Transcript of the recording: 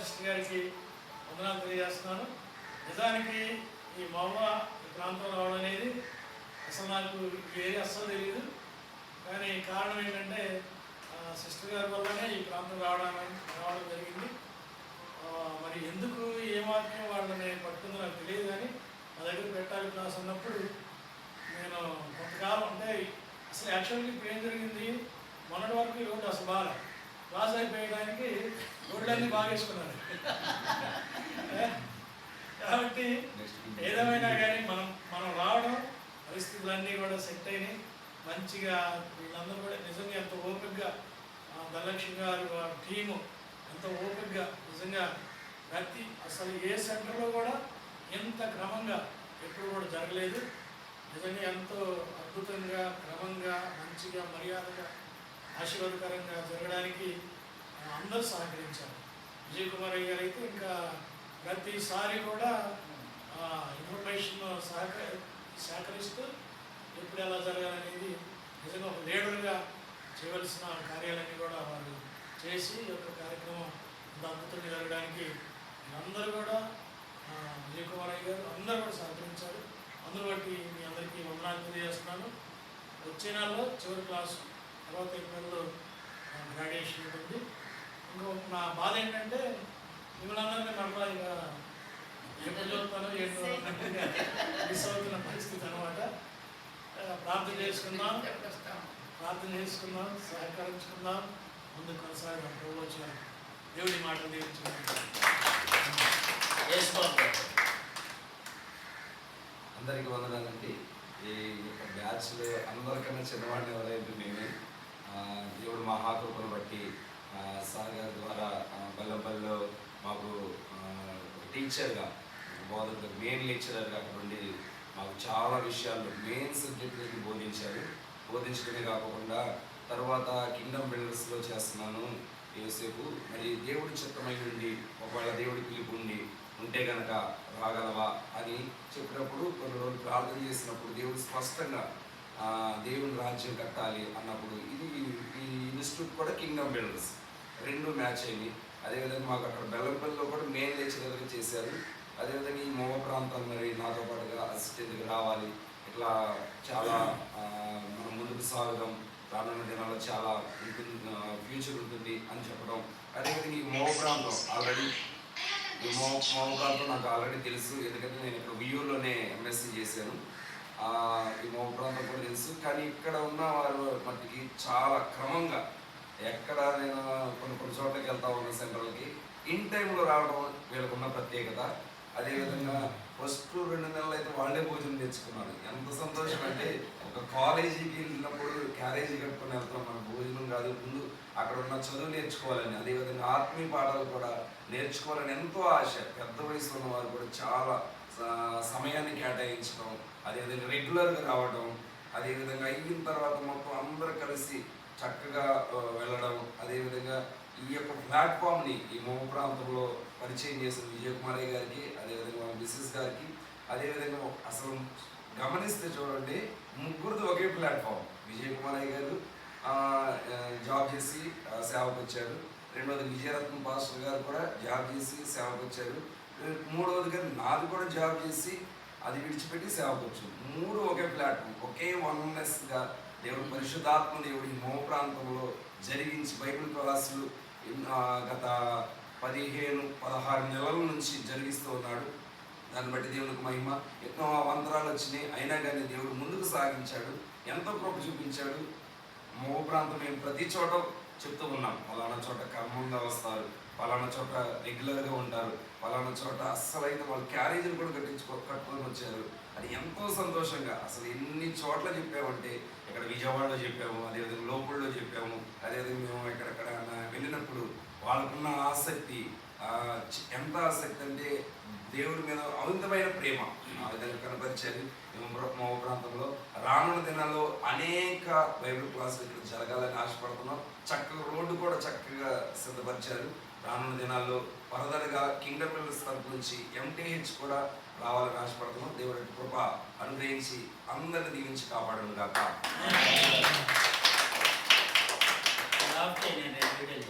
Sister గారికి వందనాలు తెలియజేస్తున్నాను. నిజానికి ఈ మవ్వ ఈ ప్రాంతం రావడం అనేది అసలు నాకు ఈ ఏరియా అస్సలు తెలియదు. కానీ కారణం ఏంటంటే సిస్టర్ గారి వల్లనే ఈ ప్రాంతం రావడం జరిగింది. మరి ఎందుకు ఏ వాక్యం వాళ్ళని పట్టుకుందో నాకు తెలియదు. కానీ మా దగ్గర పెట్టాలి క్లాస్ అన్నప్పుడు నేను కొంతకాలం అంటే అసలు యాక్చువల్గా ఇప్పుడు ఏం జరిగింది, మొన్నటి వరకు రోడ్డు అసలు బాగా క్లాస్ అయిపోయడానికి రోడ్లన్నీ బాగేసుకున్నారు. కాబట్టి ఏదేమైనా కానీ మనం రావడం, పరిస్థితులన్నీ కూడా సెట్ అయినాయి మంచిగా. వీళ్ళందరూ కూడా నిజంగా ఎంత ఓపికగా ధనలక్ష్మి గారు టీము ఎంత ఓపికగా నిజంగా ప్రతి అసలు ఏ సెంటర్లో కూడా ఎంత క్రమంగా ఎప్పుడు కూడా జరగలేదు. నిజంగా ఎంతో అద్భుతంగా క్రమంగా మంచిగా మర్యాదగా ఆశీర్వాదకరంగా జరగడానికి అందరూ సహకరించారు. విజయ్ కుమార్ అయ్య గారు అయితే ఇంకా ప్రతిసారి కూడా ఇన్ఫర్మేషన్ సేకరిస్తూ ఎప్పుడు ఎలా జరగాలనేది నిజంగా ఒక లీడర్గా చేయవలసిన కార్యాలన్నీ కూడా వాళ్ళు చేసి ఈ యొక్క కార్యక్రమం ఇంత అద్భుతంగా జరగడానికి అందరూ కూడా విజయ్ కుమార్ అయ్య గారు అందరూ కూడా సహకరించారు. అందులో బట్టి మీ అందరికీ వందనాలు తెలియజేస్తున్నాను. వచ్చే నెలలో చివరి క్లాసు, తర్వాత ఏప్రిల్లో గ్రాడ్యుయేషన్ ఉంటుంది. ఇంకో నా బాధ ఏంటంటే మిమ్మల్ని అందరినీ మరలా ఇక ఎప్పుడు చదువుతానో మిస్ అవుతున్న పరిస్థితి అనమాట. ప్రార్థన చేసుకుందాం, సహకరించుకుందాం, ముందుకు కొనసాగడం. ప్రభు వచ్చిన దేవుడి మాటలు దీవించుకుందాం. అందరికీ వందనాలండి. ఈ యొక్క బ్యాచ్లో అందరికన్నా చిన్నవాడిని ఎవరైతే నేనే. దేవుడు మహాకృపను బట్టి సార్ గారి ద్వారా బెల్లంపల్లిలో మాకు టీచర్గా, బోధకుడు, మెయిన్ లెక్చరర్గా అక్కడ ఉండి మాకు చాలా విషయాలు మెయిన్ సబ్జెక్టులకి బోధించడమే కాకుండా తర్వాత కింగ్డమ్ బిల్డర్స్లో చేస్తున్నాను యోసేపు. మరి దేవుడి చిత్తమై ఉండి ఒకవేళ దేవుడి పిలుపు ఉంటే కనుక రాగలవా అని చెప్పినప్పుడు కొన్ని రోజులు ప్రార్థన చేసినప్పుడు దేవుడు స్పష్టంగా దేవుని రాజ్యం కట్టాలి అన్నప్పుడు ఈ ఇన్స్టిట్యూట్ కూడా కింగ్డమ్ బిల్డర్స్ రెండు మ్యాచ్ అయింది. అదేవిధంగా మాకు అక్కడ బెల్లంపల్లిలో కూడా మెయిన్ లెక్చరర్గా చేశారు. అదేవిధంగా ఈ మోవ ప్రాంతం మరి నాతో పాటుగా అసిస్టెంట్గా రావాలి, ఇట్లా చాలా మనం ముందుకు సాగడం, రానున్న దినాల్లో చాలా ఫ్యూచర్ ఉంటుంది అని చెప్పడం. అదేవిధంగా ఈ మోవ ప్రాంతం ఈ మోవ ప్రాంతం నాకు ఆల్రెడీ తెలుసు, ఎందుకంటే నేను ఇక్కడ వియూర్లోనే ఎంఎస్సీ చేశాను. ఈ మోవ ప్రాంతం కూడా తెలుసు. కానీ ఇక్కడ ఉన్న వారు మట్టికి చాలా క్రమంగా ఎక్కడ నేను కొన్ని చోట్లకి వెళ్తా ఉన్న సెంటర్లకి ఇన్ టైంలో రావడం వీళ్ళకున్న ప్రత్యేకత. అదేవిధంగా ఫస్ట్ 2 నెలలు అయితే వాళ్ళే భోజనం తెచ్చుకున్నారు. ఎంత సంతోషం అంటే ఒక కాలేజీకి వెళ్ళినప్పుడు క్యారేజీ కట్టుకొని వెళ్తాం, మన భోజనం కాదు, ముందు అక్కడ ఉన్న చదువు నేర్చుకోవాలని, అదేవిధంగా ఆత్మీయ పాఠాలు కూడా నేర్చుకోవాలని ఎంతో ఆశ. పెద్ద వయసులో ఉన్న వారు కూడా చాలా సమయాన్ని కేటాయించడం, అదేవిధంగా రెగ్యులర్గా రావడం, అదేవిధంగా అయిన తర్వాత మొత్తం అందరూ కలిసి చక్కగా వెళ్ళడం. అదేవిధంగా ఈ యొక్క ప్లాట్ఫామ్ని ఈ మోవ ప్రాంతంలో పరిచయం చేసిన విజయ్ కుమార్ గారికి, అదేవిధంగా వాళ్ళ మిస్సెస్ గారికి, అదేవిధంగా అసలు గమనిస్తే చూడండి, ముగ్గురిది ఒకే ప్లాట్ఫామ్. విజయ్ కుమార్ గారు జాబ్ చేసి సేవకు వచ్చారు. రెండవది విజయరత్నం పాస్టర్ గారు కూడా జాబ్ చేసి సేవకు వచ్చారు. మూడవది గారు నాది కూడా జాబ్ చేసి అది విడిచిపెట్టి సేవకు వచ్చారు. మూడు ఒకే ప్లాట్ఫామ్, ఒకే వన్నెస్గా దేవుడు పరిశుద్ధాత్మ దేవుడు ఈ మోవ ప్రాంతంలో జరిగించి బైబిల్ క్లాసులు గత 15-16 నెలల నుంచి జరిగిస్తూ ఉన్నాడు. దాన్ని బట్టి దేవునికి మహిమ. ఎన్నో అవంతరాలు వచ్చినాయి, అయినా కానీ దేవుడు ముందుకు సాగించాడు, ఎంతో కృప చూపించాడు. మోవ ప్రాంతం మేము ప్రతి చోట చెప్తూ ఉన్నాం, పలానా చోట క్రమంగా వస్తారు, పలానా చోట రెగ్యులర్గా ఉంటారు, పలానా చోట అస్సలైతే వాళ్ళు క్యారేజీలు కూడా కట్టుకొని వచ్చారు. అది ఎంతో సంతోషంగా అసలు ఎన్ని చోట్ల చెప్పామంటే, ఇక్కడ విజయవాడలో చెప్పాము, అదేవిధంగా లోపల్లో చెప్పాము, అదేవిధంగా మేము ఎక్కడెక్కడ వెళ్ళినప్పుడు వాళ్ళకున్న ఆసక్తి, ఎంత ఆసక్తి అంటే దేవుడి మీద అమితమైన ప్రేమ ఆ విధంగా కనపరిచారు. మోవ ప్రాంతంలో రానున్న దినాల్లో అనేక బైబిల్ క్లాసులు ఇక్కడ జరగాలని ఆశపడుతున్నాం. చక్కగా రోడ్డు కూడా చక్కగా సిద్ధపరిచారు. రానున్న దినాల్లో ఫర్దర్గా కింగ్డమ్ బిల్డర్స్ తరపు నుంచి MTH కూడా రావాలని ఆశపడుతున్నాం. దేవుడి కృప అనుగ్రహించి అందరిని దీవించి కాపాడను గాక.